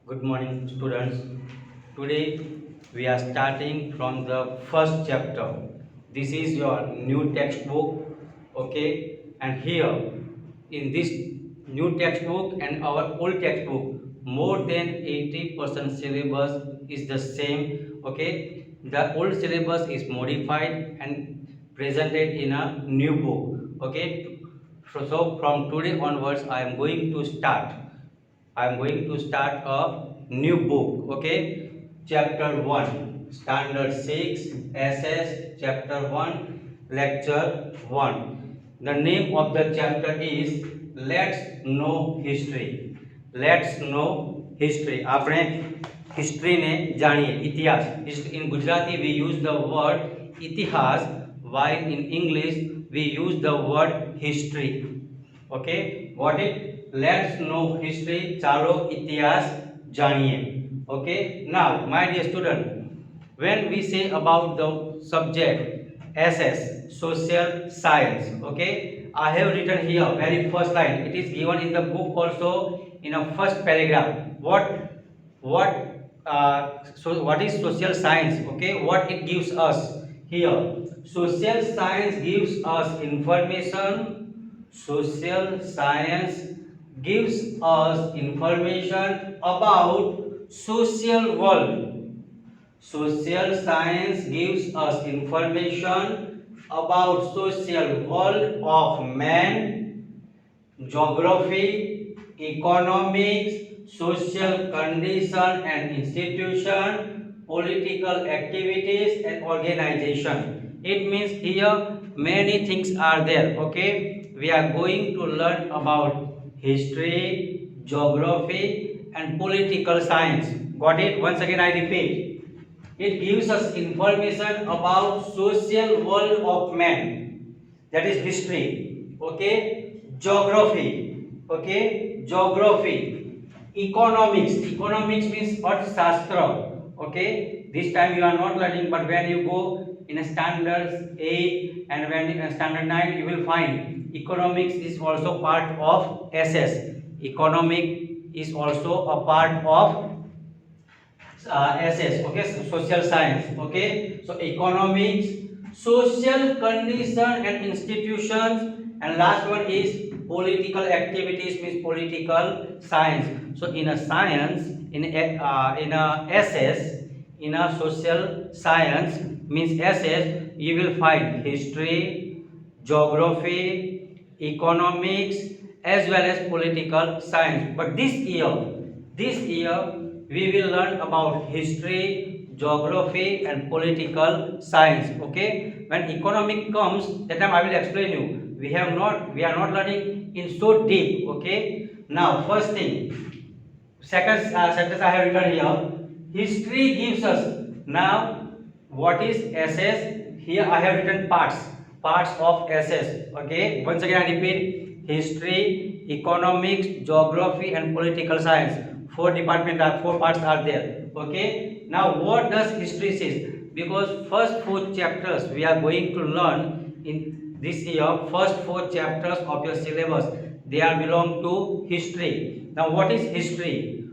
Good morning, students. Today we are starting from the first chapter. This is your new textbook, okay? And here in this new textbook and our old textbook, more than 80% syllabus is the same, okay? The old syllabus is modified and presented in a new book, okay? So from today onwards, I am going to start a new book, okay? Chapter 1, Standard 6, SS, Chapter 1, Lecture 1. The name of the chapter is Let's Know History. Let's Know History. આપણે હિસ્ટ્રીને જાણીએ ઇતિહાસ. In Gujarati we use the word ઇતિહાસ, while in English we use the word history. Okay, got it? Let's know history. ચાલો ઇતિહાસ જાણીએ. Okay, now my dear student, when we say about the subject SS, social science, okay, I have written here very first line. It is given in the book also in a first paragraph. What is social science? Okay, what it gives us here? Social science gives us information. Social science gives us information about social world. Social science gives us information about social world of man, geography, economics, social condition and institution, political activities and organization. It means here many things are there, okay? We are going to learn about history, geography and political science. Got it? Once again I repeat. It gives us information about social world of man, that is history, okay? Geography, okay? Geography. Economics means arthashastra, okay? This time you are not learning, but when you go in a standard 8 and when in a standard 9 you will find economics is also part of SS. Economic is also a part of SS, okay? Social science, okay? So economics, social condition and institutions, and last one is political activities, means political science. So in a science, in a SS, in a social science means SS, you will find history, geography, economics as well as political science. But this year we will learn about history, geography and political science, okay? When economic comes, that time I will explain you. We are not learning in so deep, okay? Now first thing, second sentence I have written here, history gives us. Now what is SS? Here I have written parts of SS, okay? Once again I repeat, history, economics, geography and political science. Four parts are there, okay? Now what does history says? Because first 4 chapters we are going to learn in this year. First 4 chapters of your syllabus, they are belong to history. Now what is history?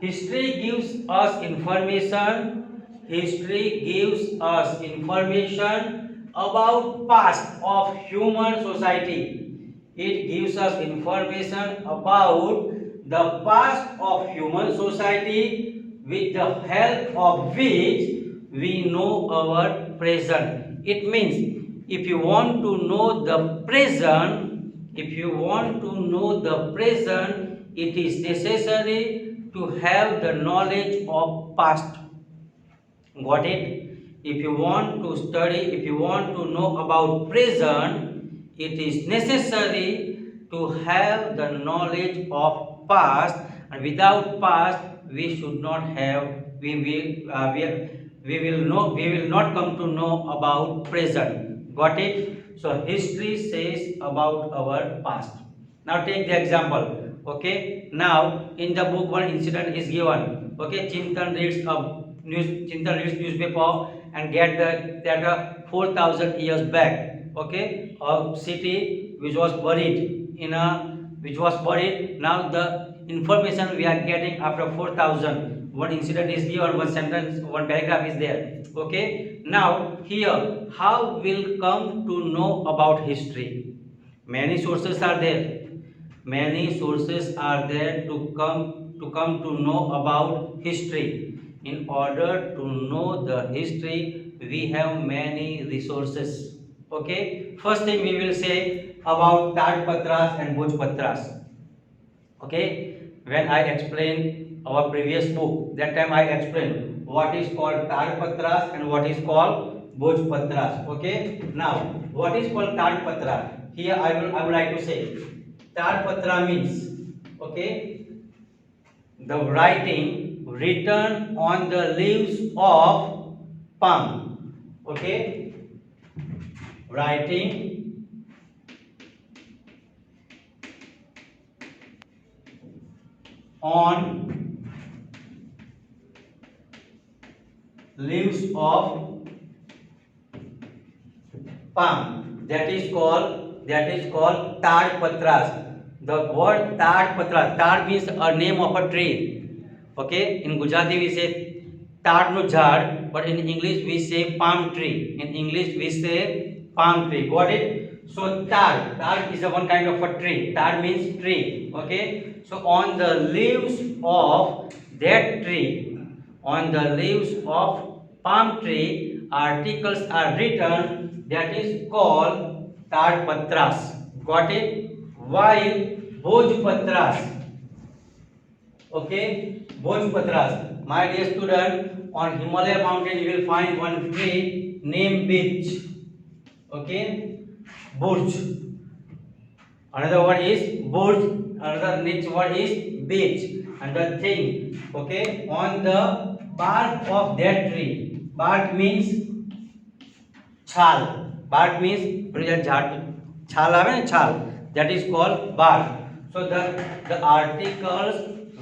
History gives us information. History gives us information about past of human society. It gives us information about the past of human society, with the help of which we know our present. It means if you want to know the present, it is necessary to have the knowledge of past. Got it? If you want to study, if you want to know about present, it is necessary to have the knowledge of past, and without past we should not have, we will not come to know about present. Got it? So history says about our past. Now take the example, okay? Now in the book one incident is given, okay? Chintan reads newspaper and get that 4,000 years back, okay, a city which was buried now the information we are getting after 4000. One incident is given, one sentence, one paragraph is there. Okay. Now here, how will come to know about history? Many sources are there. Many sources are there to come to know about history. In order to know the history, we have many resources. Okay. First thing we will say about Tadpatras and Bhojpatras. Okay, when I explained our previous book, that time I explained what is called Tadpatras and what is called Bhojpatras. Okay, now what is called Tadpatra? Here I would like to say Tadpatra means, okay, the writing written on the leaves of palm. Okay, writing on leaves of palm, that is called Tadpatras. The word Tadpatra, Tad means a name of a tree. Okay, in Gujarati we say Tad no jhad, but in English we say palm tree. In English we say palm tree. Got it? So Tad is a one kind of a tree. Tad means tree. Okay, so on the leaves of that tree, on the leaves of palm tree, articles are written, that is called Tadpatras. Got it? While Bhojpatras, okay, Bhojpatras, my dear student, on Himalaya mountain you will find one tree named beech. Okay, Burj. Another word is burj, another next word is beech. And the thing, okay, on the bark of that tree, bark means छाल, bark means झाड़ छाल आवे ना छाल, that is called bark. So the articles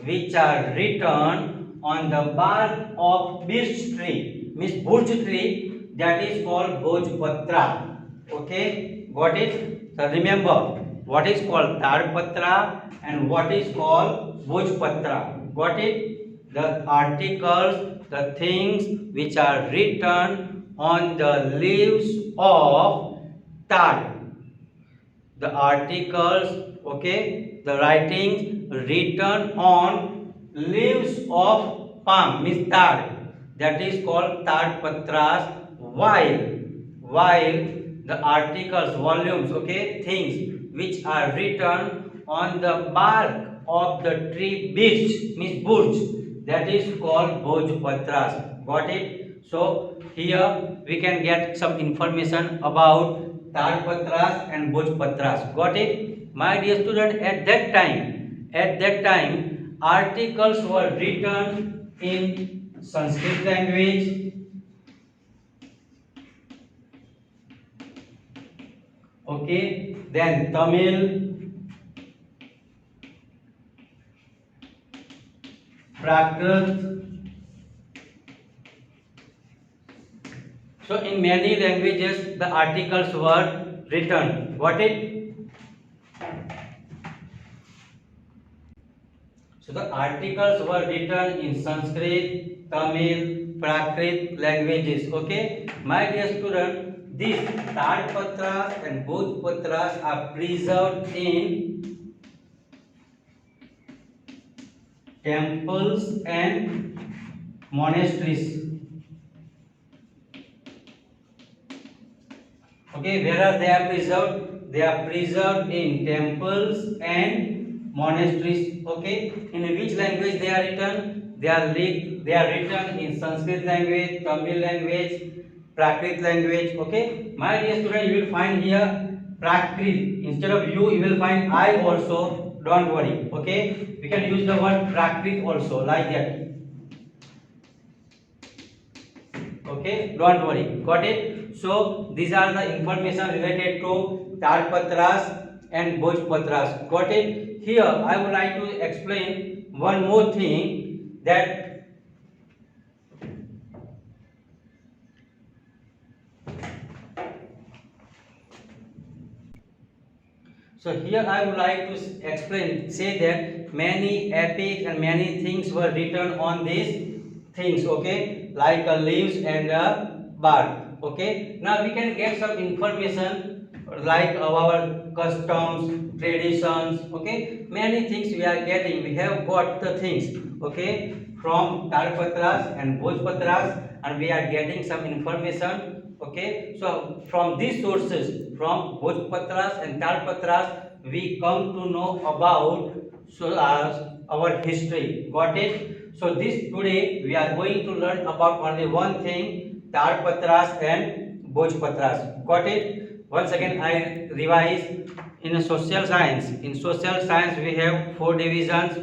which are written on the bark of birch tree means burj tree, that is called Bhojpatra. Okay, got it? So remember what is called Tadpatra and what is called Bhojpatra. Got it? The articles, the things which are written on the leaves of Tad. The articles, okay, the writings written on leaves of palm means Tad. That is called Tadpatras. While the articles, volumes, okay, things which are written on the bark of the tree beech means burj, that is called Bhojpatras. Got it? So here we can get some information about Tadpatras and Bhojpatras. Got it? My dear student, at that time, articles were written in Sanskrit language, okay, then Tamil, Prakrit. So in many languages the articles were written. Got it? So the articles were written in Sanskrit, Tamil, Prakrit languages. Okay, my dear student, these Tadpatras and Bhojpatras are preserved in temples and monasteries. Okay, where are they are preserved? They are preserved in temples and monasteries. Okay, in which language they are written? They are written in Sanskrit language, Tamil language, Prakrit language. Okay, my dear student, you will find here Prakrit. Instead of you will find I also. Don't worry. Okay, we can use the word Prakrit also like that. Okay, don't worry. Got it? So these are the information related to Tadpatras and Bhojpatras. Got it? Here I would like to explain one more thing, that So here I would like to explain, say that many epics and many things were written on these things, okay, like leaves and bark, okay. Now we can get some information like our customs, traditions, okay, many things we are getting. We have got the things, okay, from Talpatras and Bhojpatras, and we are getting some information, okay. So from these sources, from Bhojpatras and Talpatras, we come to know about our history. Got it? So this today we are going to learn about only one thing, Talpatras and Bhojpatras. Got it? Once again I revise. In social science, we have four divisions: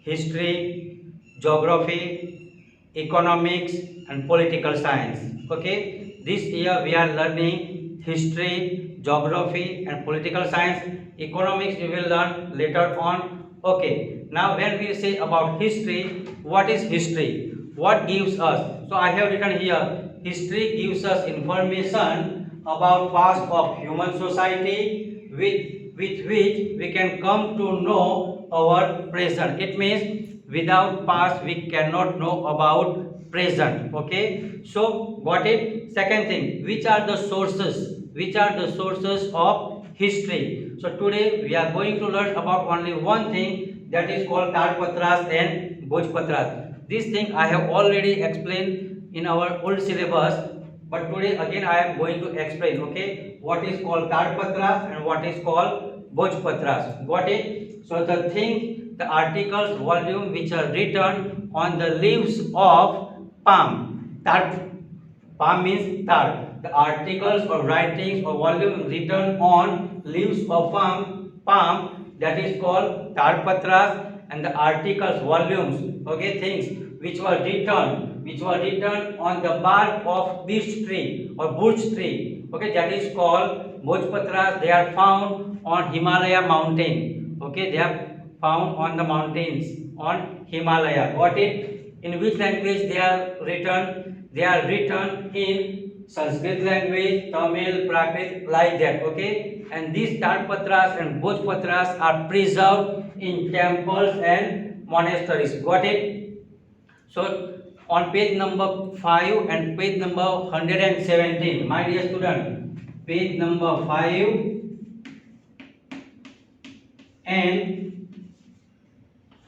history, geography, economics and political science. Okay, this year we are learning history, geography and political science. Economics we will learn later on. Okay, now when we say about history, what is history, what gives us? So I have written here, history gives us information about past of human society with which we can come to know our present. It means without past we cannot know about present. Okay, so got it? Second thing, which are the sources of history? So today we are going to learn about only one thing, that is called Talpatras and Bhojpatras. This thing I have already explained in our old syllabus, but today again I am going to explain, okay, what is called Talpatras and what is called Bhojpatras. Got it? So the thing, the articles, volume which are written on the leaves of palm. Palm means tar. The articles or writings or volume written on leaves of palm, that is called Talpatras, and the articles, volumes, okay, things which were written on the bark of beech tree or birch tree, okay, that is called Bhojpatras. They are found on Himalaya mountain, okay, they are found on the mountains on Himalaya. Got it? In which language they are written? They are written in Sanskrit language, Tamil, Prakrit, like that, okay. And these Talpatras and Bhojpatras are preserved in temples and monasteries. Got it? So on page number 5 and page number 117, my dear student, page number 5 and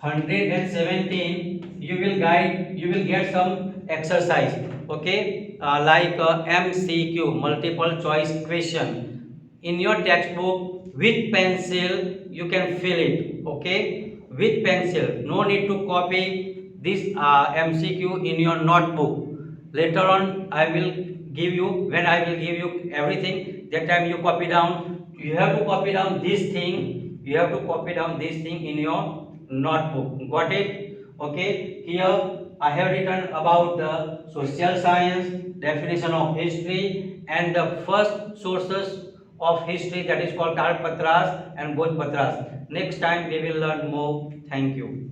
117, you will get some exercise, okay, like MCQ, multiple choice question. In your textbook with pencil you can fill it, okay, with pencil. No need to copy this MCQ in your notebook. Later on I will give you, when I will give you everything, that time you copy down. You have to copy down this thing, in your notebook. Got it? Okay, here I have written about the social science, definition of history, and the first sources of history, that is called Talpatras and Bhojpatras. Next time we will learn more. Thank you.